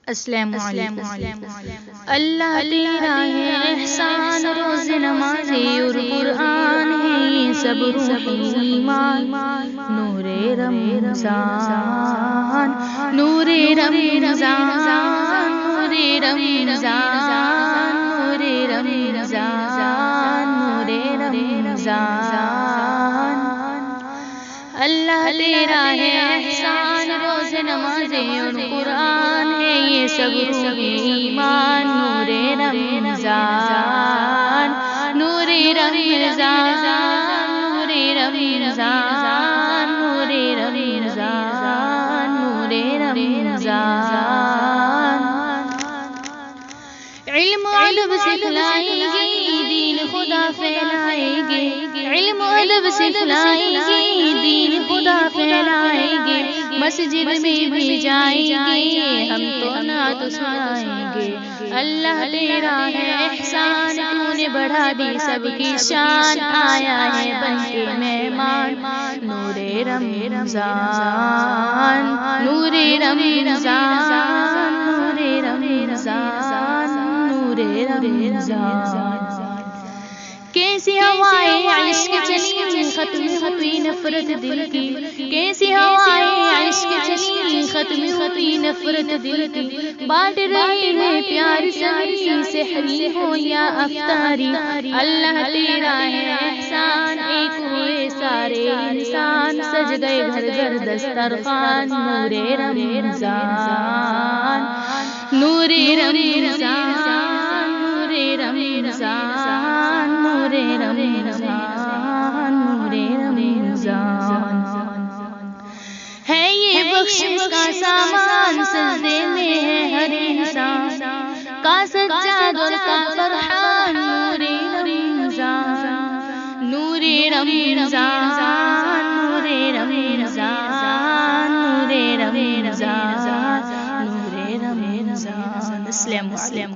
السلام علیکم۔ اللہ تیرا ہے احسان، روز نمازی اور قرآن ہے یہ سب روحی ایمان، نور رمضان، نور رمضان، نور رمضان، نور رمضان، نور رمضان۔ اللہ تیرا ہے احسان، روز نمازی اور قرآن ہے یہ سب روحی ایمان، نور رمضان، نور رمضان، نور رمضان، نور رمضان، نور رمضان۔ علم و ادب سکھلائیں گے، دین خدا پھیلائیں گے، علم و ادب سکھلائیں گے، دین خدا پھیلائیں گے، مسجد میں بھی جائیں گے، ہم تو نعت سنائیں گے۔ اللہ تیرا ہے احسان، تو نے بڑھا دی سب کی شان، آیا ہے بن کے مہمان، نور رمضان، نور رمضان، نور رمضان، نور رمضان۔ کیسی ہوائیں عشق چلی ختم ہوئی نفرت دل کی، کیسی ہوائیں عشق چلی ختم ہوئی نفرت دل کی، بانٹ رہی ہے پیار سحری سحری ہو یا افطاری، اللہ تیرا ہے احسان، ایک ہوئے سارے انسان، سج گئے گھر گھر دسترخوان، نور رمضان، نور رمضان، نور رمضان، نور رمضان، نور رمضان۔ ہے یہ بخشش کا سامان، سجدے میں ہے ہر انسان، کا سجاد اور کا فرحان، نور رمضان، نور رمضان، نور رمضان، نور رمضان، نور رمضان۔ السلام علیکم۔